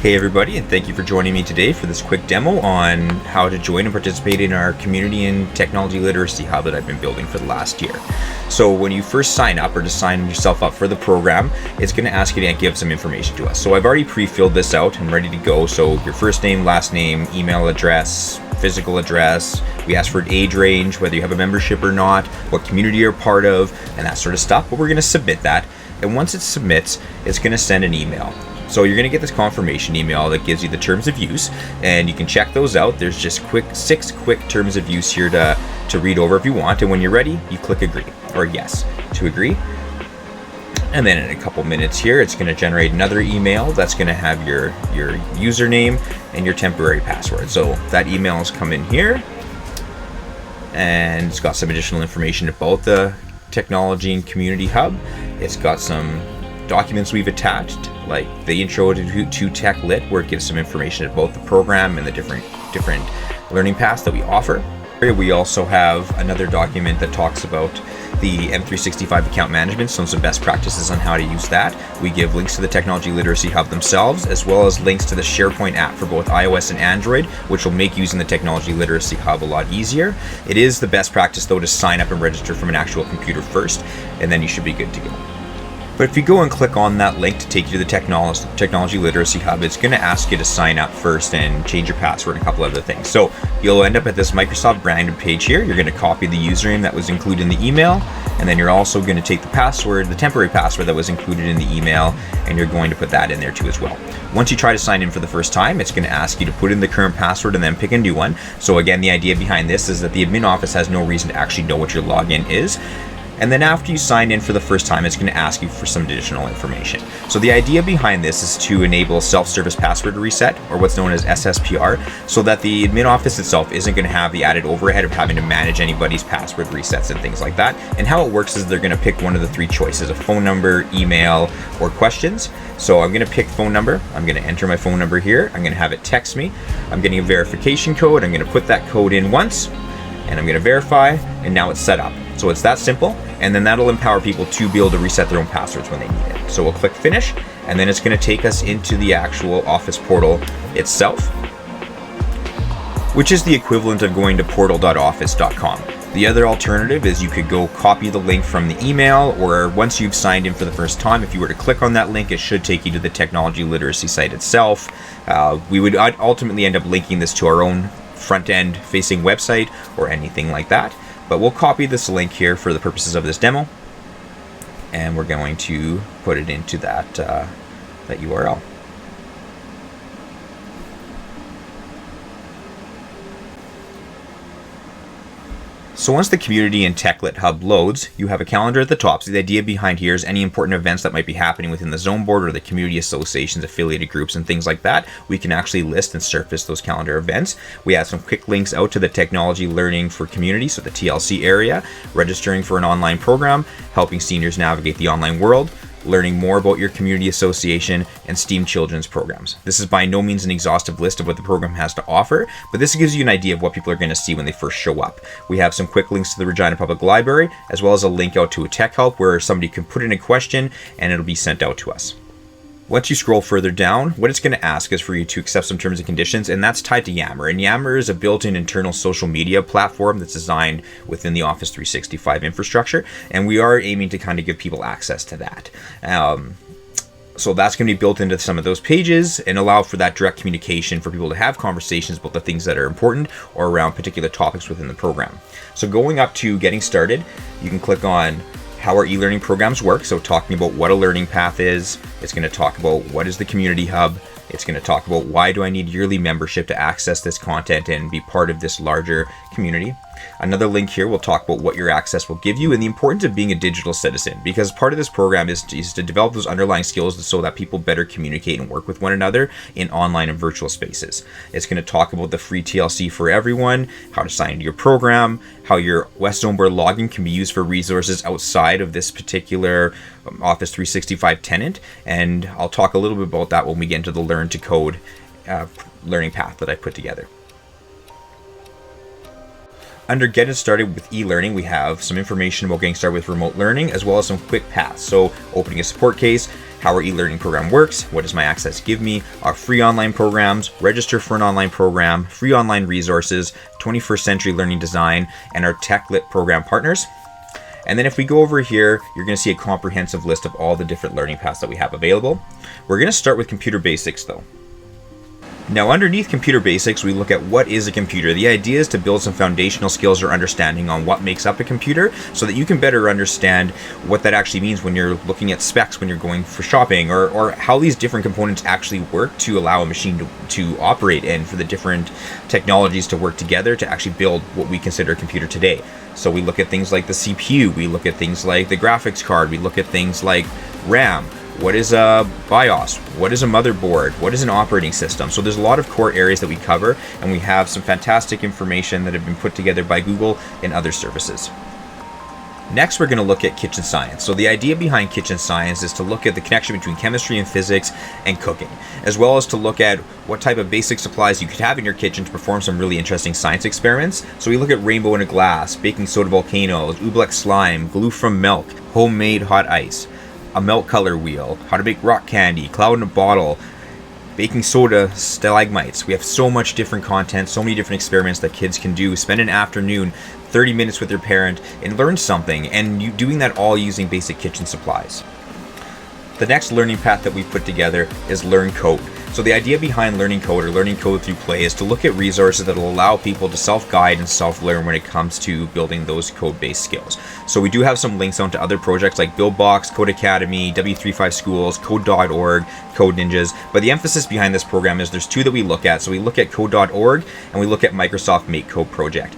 Hey everybody, and thank you for joining me today for this quick demo on how to join and participate in our Community and Technology Literacy Hub that I've been building for the last year. So when you first sign up or just sign yourself up for the program, it's going to ask you to give some information to us. So I've already pre-filled this out and ready to go. So your first name, last name, email address, physical address, we ask for an age range, whether you have a membership or not, what community you're part of, and that sort of stuff. But we're going to submit that. And once it submits, it's going to send an email. So you're going to get this confirmation email that gives you the terms of use, and you can check those out. There's just six quick terms of use here to read over if you want. And when you're ready, you click agree or yes to agree. And then in a couple minutes here, it's going to generate another email that's going to have your username and your temporary password. So that email has come in here, and it's got some additional information about the Technology and Community Hub. It's got some documents we've attached, like the intro to Techlit, where it gives some information about the program and the different learning paths that we offer. We also have another document that talks about the M365 account management, some best practices on how to use that. We give links to the Technology Literacy Hub themselves, as well as links to the SharePoint app for both iOS and Android, which will make using the Technology Literacy Hub a lot easier. It is the best practice, though, to sign up and register from an actual computer first, and then you should be good to go. But if you go and click on that link to take you to the Technology Literacy Hub, it's going to ask you to sign up first and change your password and a couple other things. So you'll end up at this Microsoft branded page here. You're going to copy the username that was included in the email, and then you're also going to take the password, the temporary password that was included in the email, and you're going to put that in there too as well. Once you try to sign in for the first time, it's going to ask you to put in the current password and then pick a new one. So again, the idea behind this is that the admin office has no reason to actually know what your login is. And then after you sign in for the first time, it's going to ask you for some additional information. So the idea behind this is to enable self-service password reset, or what's known as SSPR, so that the admin office itself isn't going to have the added overhead of having to manage anybody's password resets and things like that. And how it works is they're going to pick one of the three choices: a phone number, email, or questions. So I'm going to pick phone number. I'm going to enter my phone number here. I'm going to have it text me. I'm getting a verification code. I'm going to put that code in once, and I'm going to verify, and now it's set up. So it's that simple, and then that'll empower people to be able to reset their own passwords when they need it. So we'll click finish, and then it's going to take us into the actual Office portal itself, which is the equivalent of going to portal.office.com. The other alternative is you could go copy the link from the email, or once you've signed in for the first time, if you were to click on that link, it should take you to the Technology Literacy site itself. We would ultimately end up linking this to our own front-end facing website or anything like that. But we'll copy this link here for the purposes of this demo, and we're going to put it into that URL. So once the Community and Techlit Hub loads, you have a calendar at the top. So the idea behind here is any important events that might be happening within the zone board or the community associations, affiliated groups, and things like that, we can actually list and surface those calendar events. We add some quick links out to the Technology Learning for Community, so the TLC area, registering for an online program, helping seniors navigate the online world, learning more about your community association, and STEAM children's programs. This is by no means an exhaustive list of what the program has to offer, but this gives you an idea of what people are going to see when they first show up. We have some quick links to the Regina Public Library, as well as a link out to a tech help where somebody can put in a question and it'll be sent out to us. Once you scroll further down, what it's going to ask is for you to accept some terms and conditions, and that's tied to Yammer. And Yammer is a built-in internal social media platform that's designed within the Office 365 infrastructure, and we are aiming to kind of give people access to that. So that's going to be built into some of those pages and allow for that direct communication for people to have conversations about the things that are important or around particular topics within the program. So going up to getting started, you can click on how our e-learning programs work. So talking about what a learning path is, it's going to talk about what is the Community Hub. It's going to talk about why do I need yearly membership to access this content and be part of this larger community. Another link here will talk about what your access will give you and the importance of being a digital citizen, because part of this program is to develop those underlying skills so that people better communicate and work with one another in online and virtual spaces. It's going to talk about the free TLC for everyone, how to sign into your program, how your West Zone Board login can be used for resources outside of this particular Office 365 tenant, and I'll talk a little bit about that when we get into the Learn to Code learning path that I put together. Under Getting Started with E-Learning, we have some information about getting started with remote learning, as well as some quick paths. So opening a support case, how our e-learning program works, what does my access give me, our free online programs, register for an online program, free online resources, 21st century learning design, and our Techlit program partners. And then if we go over here, you're going to see a comprehensive list of all the different learning paths that we have available. We're going to start with computer basics though. Now underneath computer basics, we look at what is a computer. The idea is to build some foundational skills or understanding on what makes up a computer so that you can better understand what that actually means when you're looking at specs, when you're going for shopping, or how these different components actually work to allow a machine to operate and for the different technologies to work together to actually build what we consider a computer today. So we look at things like the CPU, we look at things like the graphics card, we look at things like RAM. What is a BIOS? What is a motherboard? What is an operating system? So there's a lot of core areas that we cover, and we have some fantastic information that have been put together by Google and other services. Next, we're going to look at kitchen science. So the idea behind kitchen science is to look at the connection between chemistry and physics and cooking, as well as to look at what type of basic supplies you could have in your kitchen to perform some really interesting science experiments. So we look at rainbow in a glass, baking soda volcanoes, oobleck slime, glue from milk, homemade hot ice, a milk color wheel, how to bake rock candy, cloud in a bottle, baking soda stalagmites. We have so much different content, so many different experiments that kids can do. Spend an afternoon, 30 minutes with their parent and learn something, and you doing that all using basic kitchen supplies. The next learning path that we put together is learn code. So the idea behind learning code or learning code through play is to look at resources that will allow people to self-guide and self-learn when it comes to building those code-based skills. So we do have some links onto other projects like BuildBox, Code Academy, W35 Schools, Code.org, Code Ninjas. But the emphasis behind this program is there's two that we look at. So we look at Code.org and we look at Microsoft MakeCode project.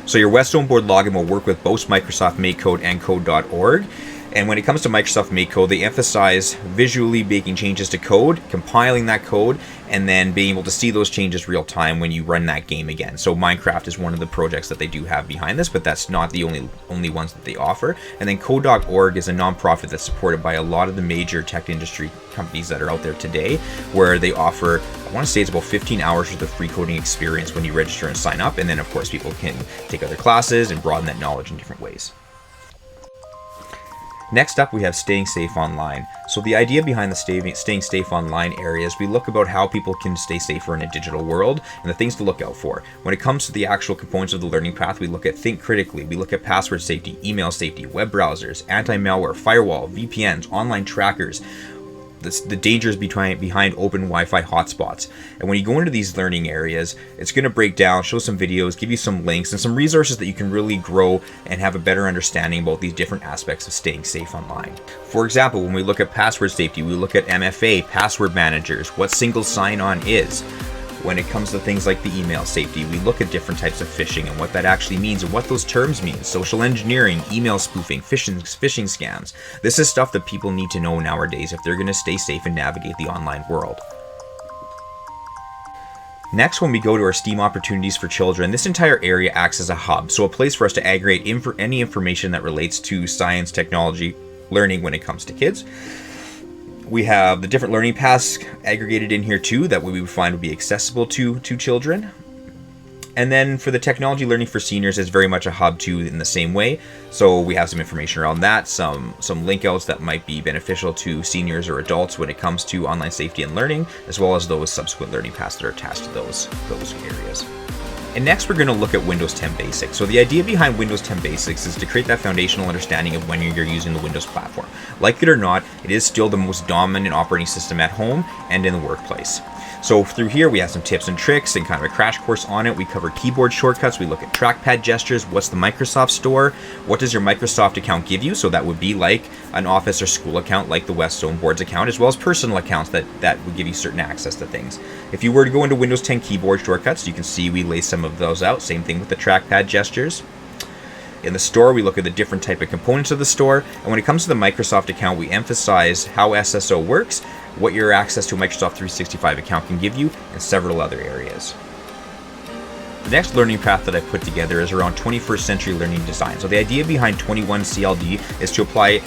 So your Westone board login will work with both Microsoft MakeCode and Code.org. And when it comes to Microsoft MakeCode, they emphasize visually making changes to code, compiling that code, and then being able to see those changes real time when you run that game again. So Minecraft is one of the projects that they do have behind this, but that's not the only ones that they offer. And then Code.org is a nonprofit that's supported by a lot of the major tech industry companies that are out there today, where they offer, I want to say it's about 15 hours worth of free coding experience when you register and sign up. And then of course people can take other classes and broaden that knowledge in different ways. Next up, we have staying safe online. So the idea behind the staying safe online area is we look about how people can stay safer in a digital world and the things to look out for. When it comes to the actual components of the learning path, we look at think critically, we look at password safety, email safety, web browsers, anti-malware, firewall, VPNs, online trackers, the dangers behind open Wi-Fi hotspots. And when you go into these learning areas, it's going to break down, show some videos, give you some links and some resources that you can really grow and have a better understanding about these different aspects of staying safe online. For example, when we look at password safety, we look at MFA, password managers, what single sign-on is. When it comes to things like the email safety, we look at different types of phishing and what that actually means and what those terms mean. Social engineering, email spoofing, phishing scams. This is stuff that people need to know nowadays if they're going to stay safe and navigate the online world. Next, when we go to our STEAM opportunities for children, this entire area acts as a hub, so a place for us to aggregate any information that relates to science, technology, learning when it comes to kids. We have the different learning paths aggregated in here too that we would find would be accessible to children. And then for the technology learning for seniors is very much a hub too in the same way. So we have some information around that, some link outs that might be beneficial to seniors or adults when it comes to online safety and learning, as well as those subsequent learning paths that are attached to those areas. And next we're going to look at Windows 10 Basics. So the idea behind Windows 10 Basics is to create that foundational understanding of when you're using the Windows platform. Like it or not, it is still the most dominant operating system at home and in the workplace. So through here we have some tips and tricks and kind of a crash course on it. We cover keyboard shortcuts, we look at trackpad gestures, what's the Microsoft Store, what does your Microsoft account give you? So that would be like an office or school account like the Westone Boards account, as well as personal accounts that would give you certain access to things. If you were to go into Windows 10 keyboard shortcuts, you can see we lay some of those out. Same thing with the trackpad gestures. In the store, we look at the different type of components of the store. And when it comes to the Microsoft account, we emphasize how SSO works, what your access to a Microsoft 365 account can give you, and several other areas. The next learning path that I put together is around 21st century learning design. So the idea behind 21 CLD is to apply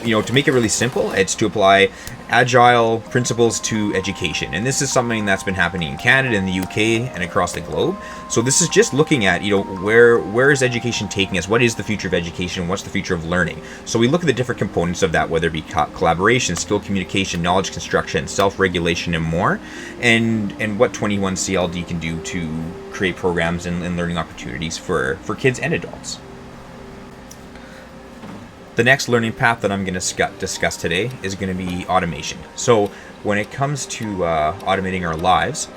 to make it really simple, it's to apply agile principles to education. And this is something that's been happening in Canada, in the UK, and across the globe. So this is just looking at, where is education taking us? What is the future of education? What's the future of learning? So we look at the different components of that, whether it be collaboration, skill communication, knowledge construction, self-regulation, and more, and what 21 CLD can do to create programs and learning opportunities for kids and adults. The next learning path that I'm going to discuss today is going to be automation. So when it comes to automating our lives,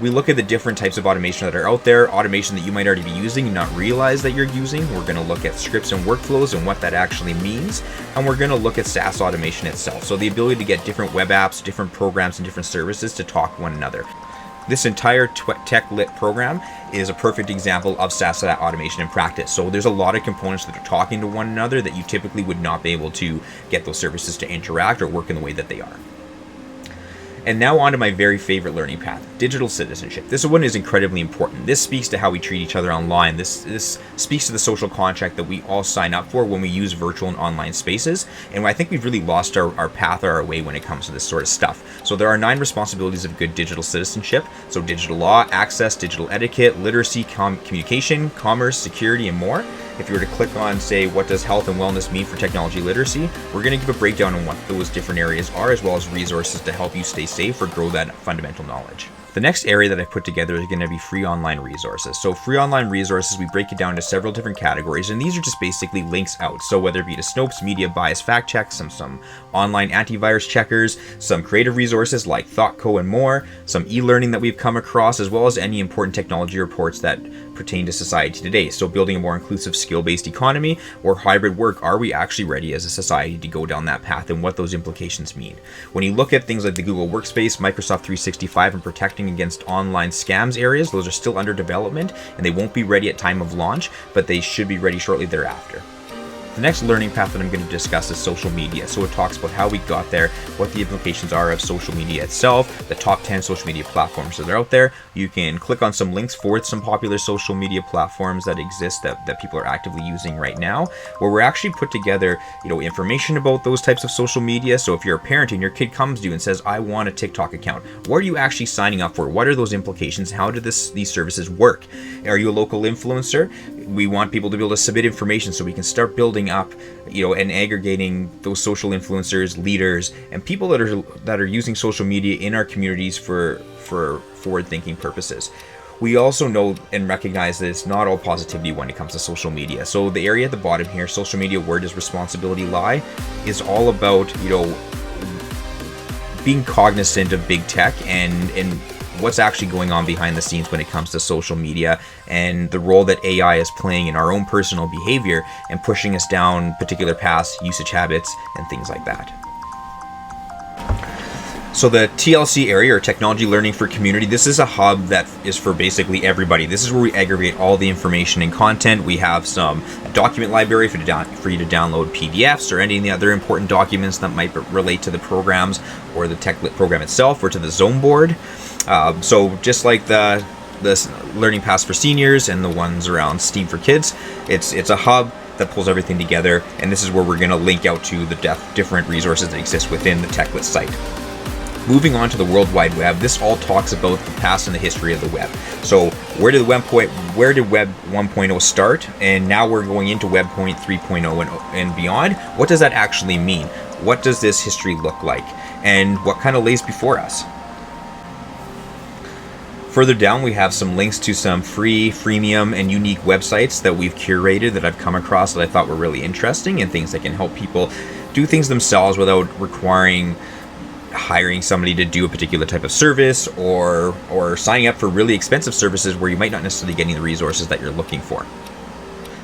we look at the different types of automation that are out there, automation that you might already be using and not realize that you're using. We're going to look at scripts and workflows and what that actually means. And we're going to look at SaaS automation itself. So the ability to get different web apps, different programs, and different services to talk to one another. This entire Techlit program is a perfect example of SaaS automation in practice. So there's a lot of components that are talking to one another that you typically would not be able to get those services to interact or work in the way that they are. And now on to my very favorite learning path, digital citizenship. This one is incredibly important. This speaks to how we treat each other online. This speaks to the social contract that we all sign up for when we use virtual and online spaces. And I think we've really lost our path or our way when it comes to this sort of stuff. So there are 9 responsibilities of good digital citizenship. So digital law, access, digital etiquette, literacy, communication, commerce, security, and more. If you were to click on, say, what does health and wellness mean for technology literacy, we're going to give a breakdown on what those different areas are, as well as resources to help you stay safe or grow that fundamental knowledge. The next area that I've put together is going to be free online resources. So free online resources, we break it down into several different categories, and these are just basically links out. So whether it be to Snopes, media bias fact checks, some online antivirus checkers, some creative resources like ThoughtCo and more, some e-learning that we've come across, as well as any important technology reports that pertain to society today. So building a more inclusive skill-based economy or hybrid work, are we actually ready as a society to go down that path and what those implications mean? When you look at things like the Google Workspace, Microsoft 365, and protecting against online scams areas, those are still under development and they won't be ready at time of launch, but they should be ready shortly thereafter. The next learning path that I'm going to discuss is social media. So it talks about how we got there, what the implications are of social media itself, the top 10 social media platforms that are out there. You can click on some links for some popular social media platforms that exist that people are actively using right now, where we're actually put together, information about those types of social media. So if you're a parent and your kid comes to you and says, I want a TikTok account, what are you actually signing up for? What are those implications? How do these services work? Are you a local influencer? We want people to be able to submit information so we can start building up, and aggregating those social influencers, leaders, and people that are using social media in our communities for forward-thinking purposes. We also know and recognize that it's not all positivity when it comes to social media. So the area at the bottom here, social media, where does responsibility lie, is all about, being cognizant of big tech and what's actually going on behind the scenes when it comes to social media and the role that AI is playing in our own personal behavior and pushing us down particular paths, usage habits, and things like that. So the TLC area, or Technology Learning for Community, this is a hub that is for basically everybody. This is where we aggregate all the information and content. We have a document library for you to download PDFs or any of the other important documents that might relate to the programs or the Techlit program itself or to the zone board. So just like the learning paths for seniors and the ones around STEAM for kids, it's a hub that pulls everything together, and this is where we're going to link out to the different resources that exist within the Techlit site. Moving on to the World Wide Web, this all talks about the past and the history of the web. So where did Web 1.0 start, and now we're going into Web 3.0 and beyond? What does that actually mean? What does this history look like, and what kind of lays before us? Further down, we have some links to some free, freemium, and unique websites that we've curated that I've come across that I thought were really interesting, and things that can help people do things themselves without requiring hiring somebody to do a particular type of service or signing up for really expensive services where you might not necessarily get any of the resources that you're looking for.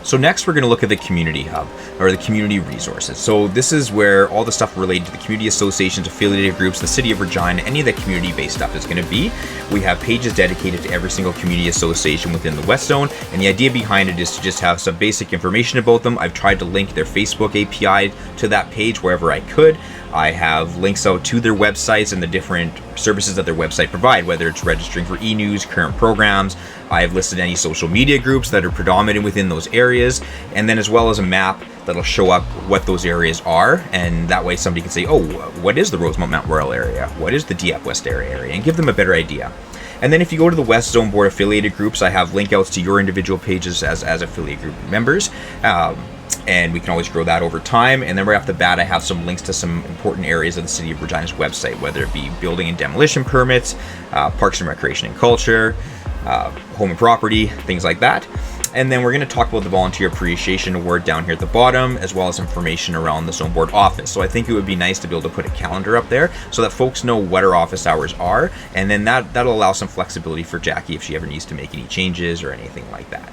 So next we're going to look at the community hub, or the community resources. So this is where all the stuff related to the community associations, affiliated groups, the city of Regina, any of the community-based stuff is going to be. We have pages dedicated to every single community association within the West Zone, and the idea behind it is to just have some basic information about them. I've tried to link their Facebook API to that page wherever I could. I have links out to their websites and the different services that their website provide, whether it's registering for e-news, current programs. I've listed any social media groups that are predominant within those areas, and then as well as a map that'll show up what those areas are, and that way somebody can say, oh, what is the Rosemount Mount Royal area? What is the Dieppe West area? And give them a better idea. And then if you go to the West Zone Board affiliated groups, I have link outs to your individual pages as affiliate group members. And we can always grow that over time. And then right off the bat, I have some links to some important areas of the City of Regina's website, whether it be building and demolition permits, parks and recreation and culture, home and property, things like that. And then we're going to talk about the Volunteer Appreciation Award down here at the bottom, as well as information around the Zone Board office. So I think it would be nice to be able to put a calendar up there so that folks know what our office hours are. And then that'll allow some flexibility for Jackie if she ever needs to make any changes or anything like that.